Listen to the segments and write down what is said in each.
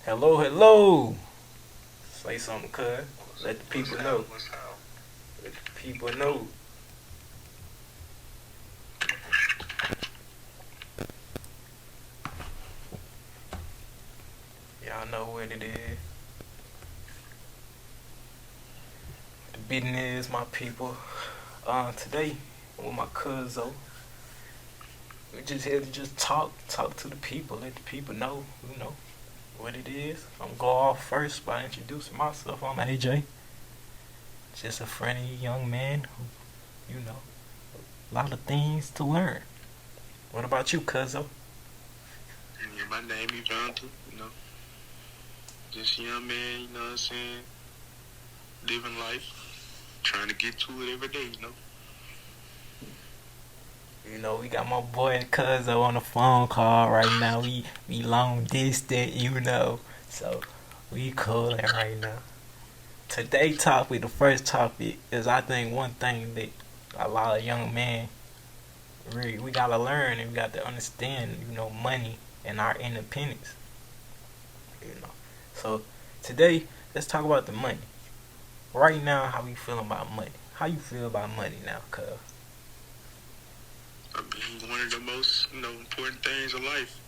Hello, hello. Say something, cuz. Let the people know. Let the people know. Y'all know what it is. The business, my people. Today with my cousin, we just here to just talk to the people, let the people know, what it is. I'm gonna go off first by introducing myself. I'm AJ, just a friendly young man who, a lot of things to learn. What about you, cousin? Yeah, my name Evandro, just a young man, you know what I'm saying, living life, trying to get to it every day. We got my boy Cuzzo on the phone call right now. We long distance. So we coolin' right now. Today topic, the first topic is I think one thing that a lot of young men really we gotta learn and we got to understand, money and our independence. You know. So today let's talk about the money. Right now, how we feeling about money? How you feel about money now, cuz? I mean, one of the most, important things of life.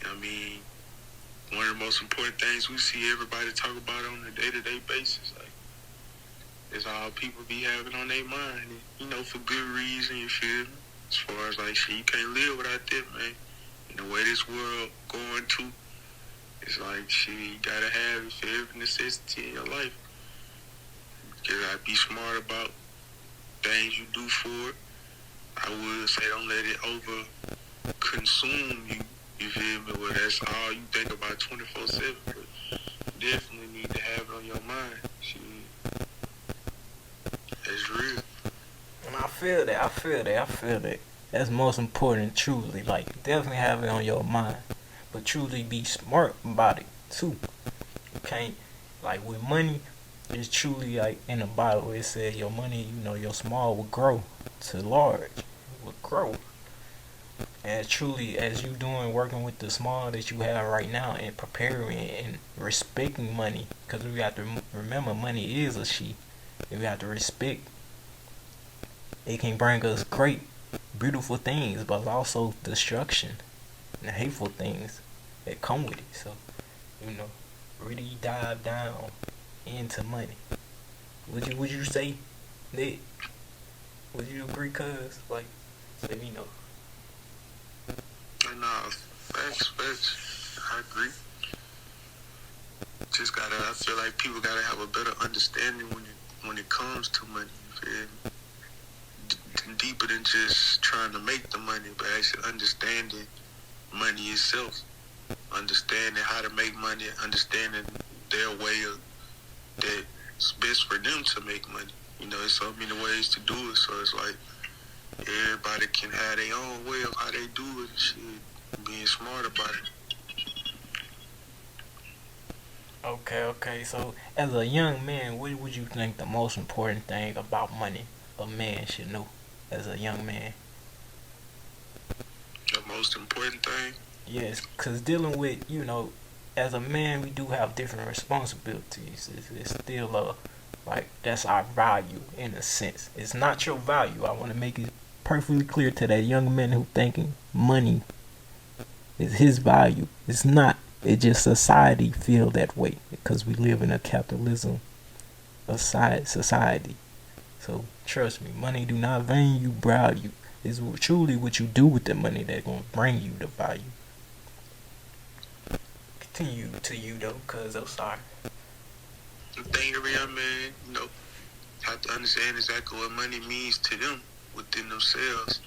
I mean, one of the most important things we see everybody talk about on a day-to-day basis. Like, it's all people be having on their mind. And, for good reason, you feel me? As far as, like, shit, you can't live without that, man. And the way this world going to, it's like, shit, you gotta have it for every necessity in your life. You gotta be smart about things you do for it. I would say don't let it over consume you. You feel me? Well, that's all you think about 24/7. But definitely need to have it on your mind. Shit, that's real. And I feel that. I feel that. I feel that. That's most important, truly. Like, definitely have it on your mind. But truly be smart about it, too. You can't, like, with money, it's truly like in the Bible, it said your money, your small will grow to large. It will grow. And truly, as you doing, working with the small that you have right now and preparing and respecting money, because we have to remember money is a she. And we have to respect it can bring us great, beautiful things, but also destruction and hateful things that come with it. So, you know, really dive down into money. Would you say that? Would you agree, cuz? Like, say me no. And facts. I agree. Just gotta. I feel like people gotta have a better understanding when it comes to money. You feel me? Deeper than just trying to make the money, but actually understanding money itself, understanding how to make money, understanding their way of that's best for them to make money. There's so many ways to do it, so it's like everybody can have their own way of how they do it. Shit, being smart about it. Okay. So, as a young man, what would you think the most important thing about money a man should know as a young man? The most important thing. Yes, because dealing with, as a man, we do have different responsibilities. It's still like, that's our value in a sense. It's not your value. I want to make it perfectly clear to that young man who thinking money is his value. It's not. It just society feel that way because we live in a capitalism society. So trust me, money do not value you, value. It's truly what you do with the money that gonna bring you the value. Continue to you though, cause I'm sorry. The thing to real man, have to understand exactly what money means to them within themselves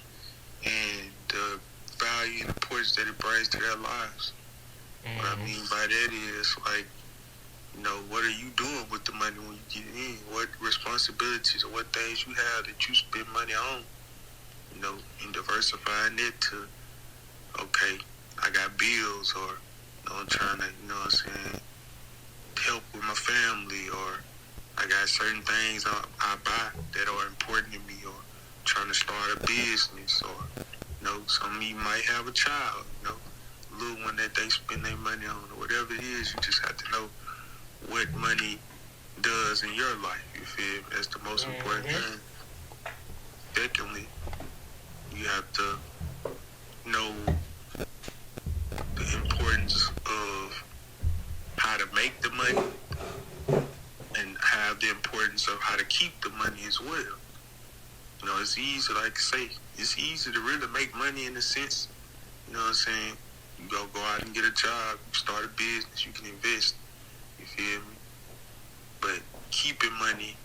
and the value and importance that it brings to their lives. What I mean by that is like, what are you doing with the money when you get in? What responsibilities or what things you have that you spend money on? And diversifying it to, okay, I got bills or, I'm trying to, help with my family or I got certain things I buy that are important to me or trying to start a business or, some of you might have a child, little one that they spend their money on or whatever it is. You just have to know what money does in your life. You feel me? That's the most important thing. Secondly, you have to know the importance of how to make the money and have the importance of how to keep the money as well. You know, it's easy, like I say, it's easy to really make money in the sense, you know what I'm saying? You go out and get a job, start a business, you can invest. You feel me? But keeping money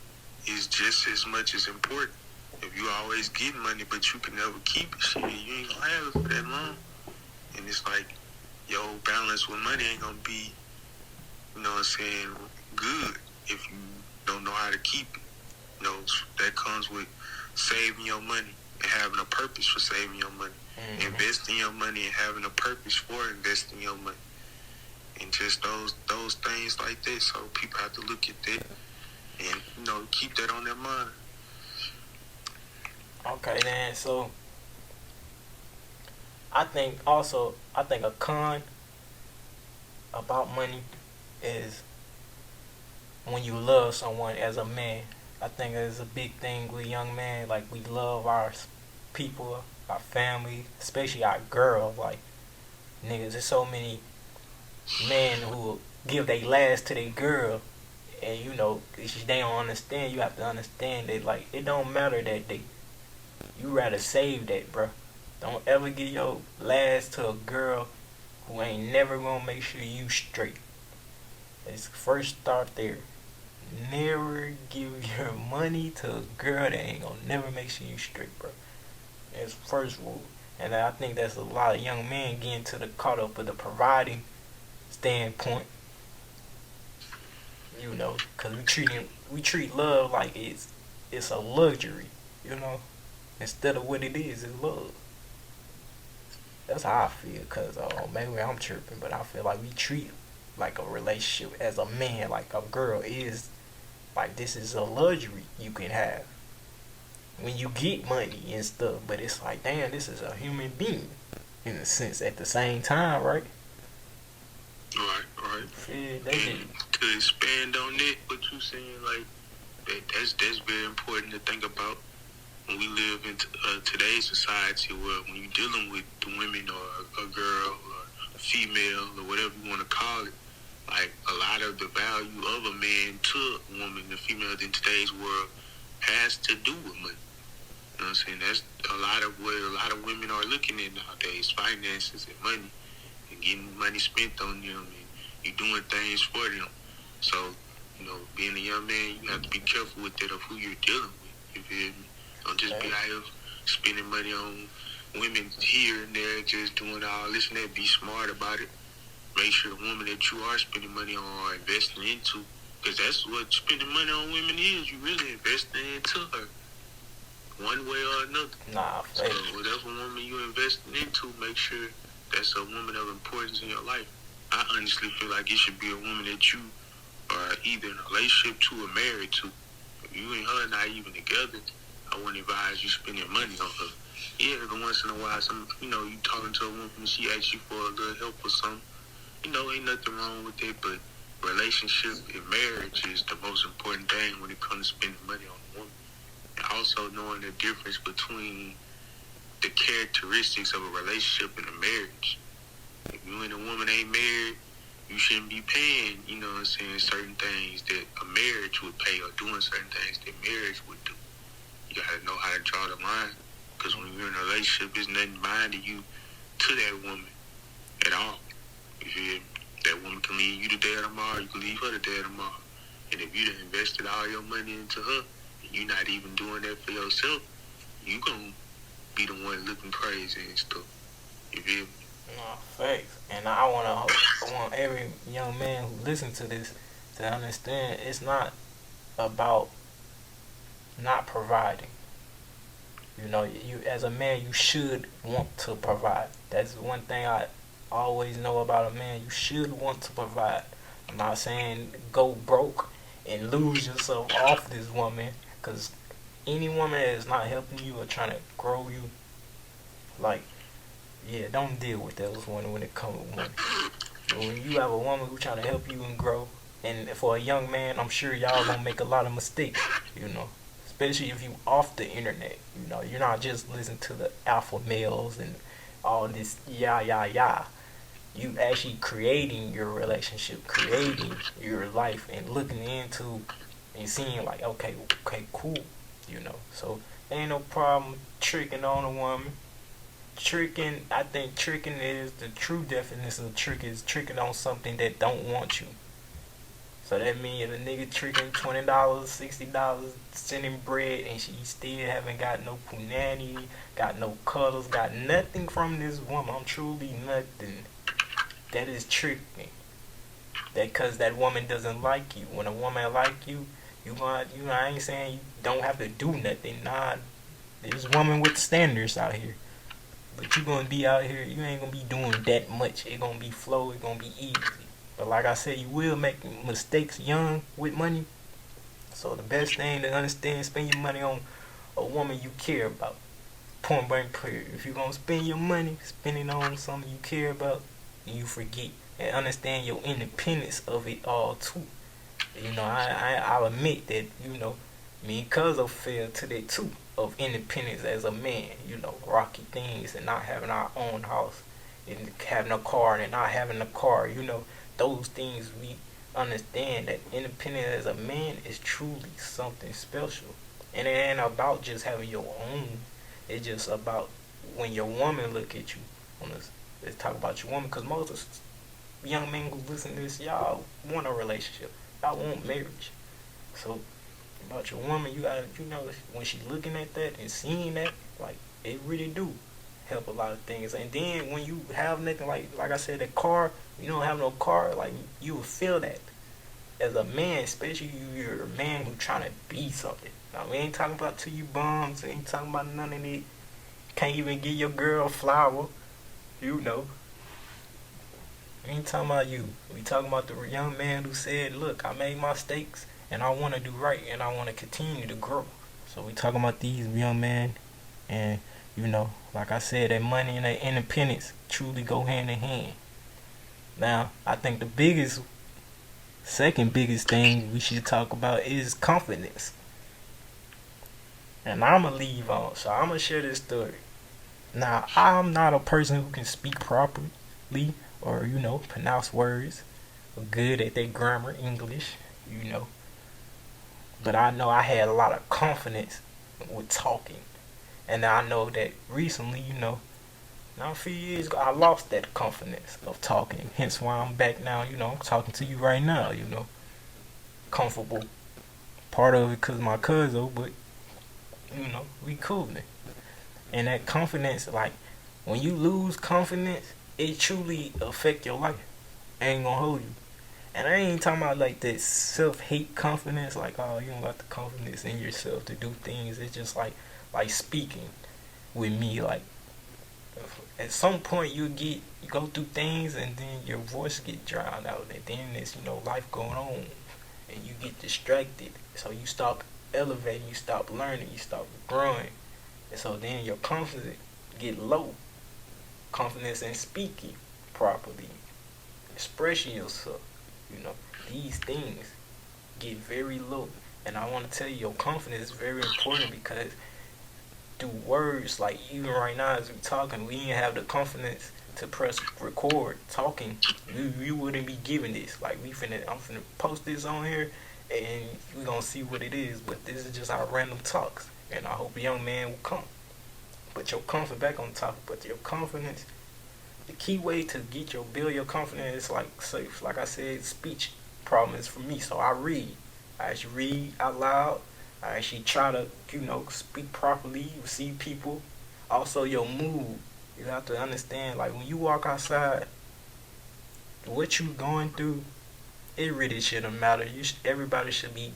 is just as much as important. If you always get money, but you can never keep it, shit, you ain't gonna have it for that long. And it's like, your balance with money ain't gonna be, you know what I'm saying, good if you don't know how to keep it. You know, that comes with saving your money and having a purpose for saving your money. Investing your money and having a purpose for investing your money. And just those things like that. So people have to look at that and, you know, keep that on their mind. Okay, then, so I think a con about money is when you love someone as a man. I think it's a big thing with young men. Like, we love our people, our family, especially our girls. Like, niggas, there's so many men who give their last to their girl, and you know, they don't understand. You have to understand that, like, it don't matter that you rather save that, bro. Don't ever give your last to a girl who ain't never gonna make sure you straight. Let's first start there. Never give your money to a girl that ain't gonna never make sure you straight, bro. That's first rule. And I think that's a lot of young men getting caught up with the providing standpoint. You know, cause we treat love like it's a luxury. You know, instead of what it is love. That's how I feel, cause maybe I'm tripping, but I feel like we treat like a relationship as a man, like a girl is, like, this is a luxury you can have when you get money and stuff. But it's like, damn, this is a human being in a sense at the same time, right? Right. Yeah, and to expand on that, what you saying, like that's very important to think about when we live in today's society, where when you're dealing with the women or a girl or a female or whatever you want to call it, like, a lot of the value of a man to a woman, the female in today's world, has to do with money. You know what I'm saying? That's a lot of what a lot of women are looking at nowadays: finances and money, and getting money spent on them, and you doing things for them. So, you know, being a young man, you have to be careful with that of who you're dealing with. You feel me? Don't just be out here spending money on women here and there, just doing all this and that. Be smart about it. Make sure the woman that you are spending money on or investing into, because that's what spending money on women is. You really investing into her, one way or another. So whatever woman you investing into, make sure that's a woman of importance in your life. I honestly feel like it should be a woman that you are either in a relationship to or married to. If you and her not even together, I wouldn't advise you spending money on her. Yeah, every once in a while, you talking to a woman, she asks you for a little help or something. You know, ain't nothing wrong with it, but relationship and marriage is the most important thing when it comes to spending money on a woman. And also knowing the difference between the characteristics of a relationship and a marriage. If you and a woman ain't married, you shouldn't be paying, you know what I'm saying, certain things that a marriage would pay, or doing certain things that marriage would do. You gotta know how to draw the line, because when you're in a relationship, there's nothing binding you to that woman at all. You feel me? That woman can leave you today or tomorrow, you can leave her today or tomorrow. And if you done invested all your money into her, and you're not even doing that for yourself, you gonna be the one looking crazy and stuff. You feel me? No, facts. And I want every young man who listens to this to understand it's not about not providing. You know, you as a man, you should want to provide. That's one thing I always know about a man. You should want to provide. I'm not saying go broke and lose yourself off this woman, because any woman that is not helping you or trying to grow you, like, Yeah, don't deal with those when it comes to money. But when you have a woman who trying to help you and grow, and for a young man, I'm sure y'all gonna make a lot of mistakes. You know, especially if you off the internet. You know, you're not just listening to the alpha males and all this yah. You actually creating your relationship, creating your life, and looking into and seeing like, okay, cool. You know, so ain't no problem tricking on a woman. Tricking, I think tricking is the true definition of trick is tricking on something that don't want you. So that means if a nigga tricking $20, $60, sending bread, and she still haven't got no punani, got no cuddles, got nothing from this woman. I'm truly nothing. That is tricking. That cause that woman doesn't like you. When a woman like you, I ain't saying you don't have to do nothing. Nah, there's women with standards out here. But you gonna be out here, you ain't gonna be doing that much. It gonna be flow, it gonna be easy. But like I said, you will make mistakes young with money. So the best thing to understand, spend your money on a woman you care about. Point blank clear. If you're gonna spend your money, spend it on something you care about, and you forget. And understand your independence of it all too. You know, I'll admit that, you know, me and Cuzzo fell to that too. Of independence as a man, you know, rocky things and not having our own house and having a car and not having a car, you know, those things we understand that independence as a man is truly something special. And it ain't about just having your own. It's just about when your woman look at you. Let's talk about your woman, because most of young men who listen to this, y'all want a relationship. Y'all want marriage. So about your woman, you gotta, you know, when she looking at that and seeing that, like, it really do help a lot of things. And then when you have nothing, like I said, that car, you don't have no car, like, you will feel that as a man, especially you're a man who trying to be something. Now, we ain't talking about to you bums, we ain't talking about none of it. Can't even give your girl a flower, you know. We ain't talking about you. We talking about the young man who said, look, I made my mistakes and I want to do right and I want to continue to grow. So we talking about these young men, and you know, like I said, that money and that independence truly go hand in hand. Now, I think the second biggest thing we should talk about is confidence. And I'm going to leave on, so I'm going to share this story. Now, I'm not a person who can speak properly or, you know, pronounce words, or good at their grammar, English, you know. But I know I had a lot of confidence with talking. And I know that recently, you know, now a few years ago, I lost that confidence of talking. Hence why I'm back now, you know, talking to you right now, you know. Comfortable. Part of it because my cousin, but, you know, we coolin'. And that confidence, like, when you lose confidence, it truly affect your life. I ain't gonna hold you. And I ain't talking about like that self-hate confidence, like, oh, you don't got the confidence in yourself to do things. It's just like speaking with me, like, at some point you go through things and then your voice get drowned out, and then there's, you know, life going on and you get distracted. So you stop elevating, you stop learning, you stop growing. And so then your confidence get low. Confidence in speaking properly, expressing yourself, you know, these things get very low. And I want to tell you, your confidence is very important, because through words, like even right now as we talking, we didn't have the confidence to press record talking. You wouldn't be giving this. Like, I'm finna post this on here and we gonna see what it is. But this is just our random talks. And I hope a young man will come. But your confidence, back on topic, but your confidence, the key way to build your confidence is like I said, speech problem is for me. So I actually read out loud. I actually try to, you know, speak properly. You see people. Also your mood. You have to understand, like, when you walk outside, what you going through, it really shouldn't matter. You should be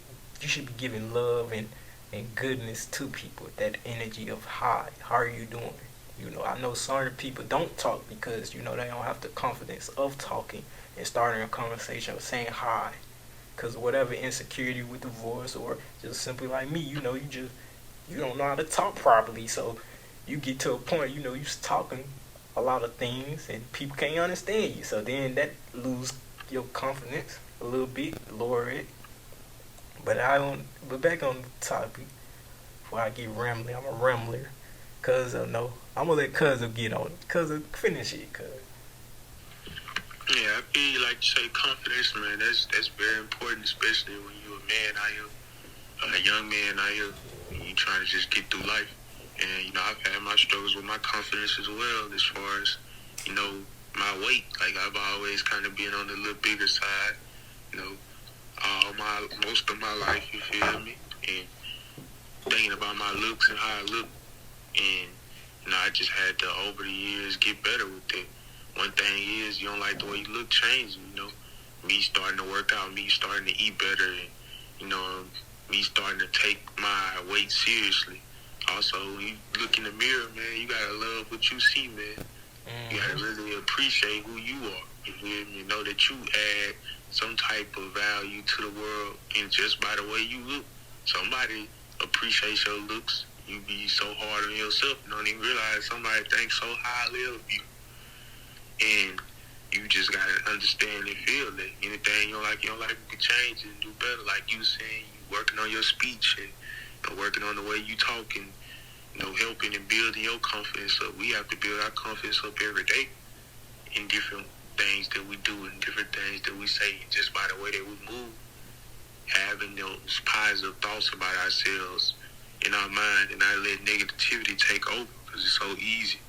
giving love and goodness to people. That energy of hi, how are you doing? You know, I know certain people don't talk because, you know, they don't have the confidence of talking and starting a conversation or saying hi, because whatever insecurity with the voice, or just simply like me, you know, you don't know how to talk properly. So you get to a point, you know, you talking a lot of things and people can't understand you. So then that lose your confidence a little bit, lower it. But back on the topic before I get rambling. I'm a rambler. Cuz no, I'm gonna let Cuz get on it. Cuz finish it, Cuz. Yeah, I feel like you say confidence, man. That's very important, especially when you're a man out here, a young man out here, and you trying to just get through life. And I've had my struggles with my confidence as well, as far as my weight. Like I've always kind of been on the little bigger side. You know, most of my life, you feel me? And thinking about my looks and how I look, and I just had to over the years get better with it. One thing is, you don't like the way you look changing, me starting to work out, me starting to eat better, and me starting to take my weight seriously. Also, when you look in the mirror, man, you gotta love what you see, man. You gotta really appreciate who you are. You feel me? Know that you add some type of value to the world, and just by the way you look, somebody appreciates your looks. You be so hard on yourself, you don't even realize somebody thinks so highly of you. And you just gotta understand and feel that anything you don't like, you can change and do better. Like you saying, you working on your speech and working on the way you talk and helping and building your confidence up. We have to build our confidence up every day in different things that we do and different things that we say, and just by the way that we move, having those positive thoughts about ourselves in our mind and not let negativity take over, because it's so easy,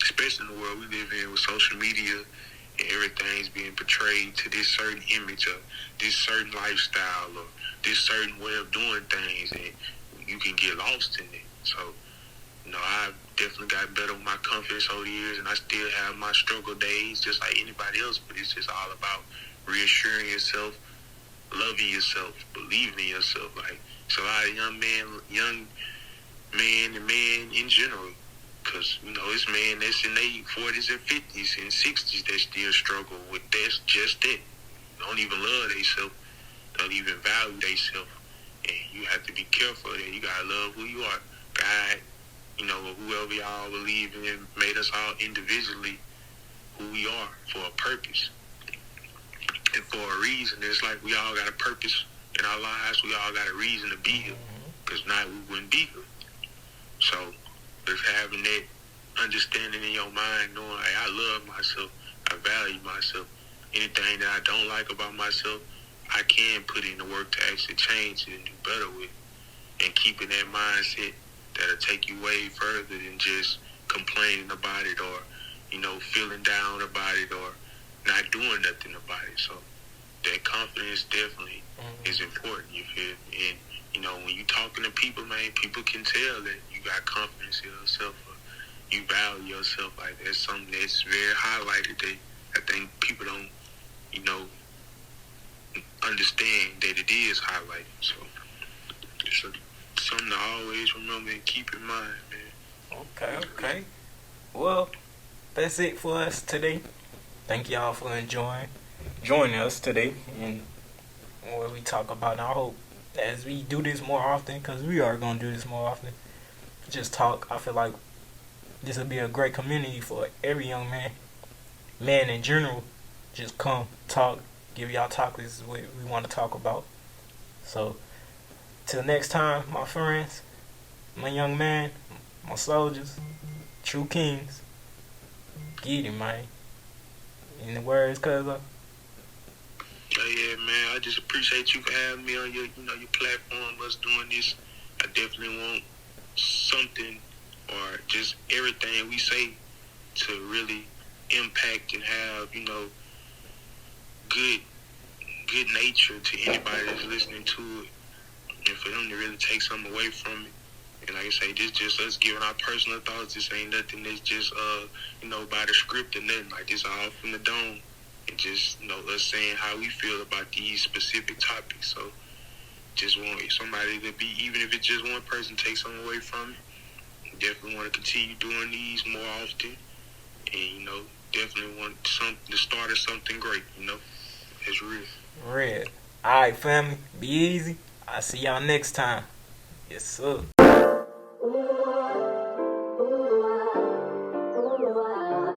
especially in the world we live in with social media and everything's being portrayed to this certain image of this certain lifestyle or this certain way of doing things, and you can get lost in it. So, I've definitely got better with my confidence over the years, and I still have my struggle days just like anybody else, but it's just all about reassuring yourself, loving yourself, believing in yourself. Like, it's a lot of young men and men in general, because, it's men that's in their 40s and 50s and 60s that still struggle with that. Don't even love themselves, don't even value themselves. And you have to be careful of that. You got to love who you are. God, whoever y'all believe in made us all individually who we are for a purpose. And for a reason. It's like we all got a purpose in our lives. We all got a reason to be here. Because not we wouldn't be here. So, just having that understanding in your mind, knowing, hey, I love myself, I value myself. Anything that I don't like about myself, I can put in the work to actually change it and do better with it. And keeping that mindset that'll take you way further than just complaining about it or, feeling down about it or not doing nothing about it. So that confidence definitely is important, you feel me? And, when you talking to people, man, people can tell that you got confidence in yourself or you value yourself. Like, that's something that's very highlighted that I think people don't, understand that it is highlighted. So it's something to always remember and keep in mind, man. Okay. Well, that's it for us today. Thank y'all for joining us today and what we talk about. I hope as we do this more often, because we are going to do this more often, just talk. I feel like this will be a great community for every young man in general. Just come, talk, give y'all topics what we want to talk about. So, till next time, my friends, my young man, my soldiers, true kings, get it, man. In the words, cuz Oh yeah, man. I just appreciate you for having me on your platform. Us doing this, I definitely want something or just everything we say to really impact and have good nature to anybody that's listening to it, and for them to really take something away from it. And like I say, this just us giving our personal thoughts. This ain't nothing that's just by the script or nothing. Like, this all from the dome. And just us saying how we feel about these specific topics. So just want somebody to be, even if it's just one person, take something away from it. Definitely want to continue doing these more often. And definitely want the start of something great. It's real. Red. Alright, family. Be easy. I'll see y'all next time. Yes, sir.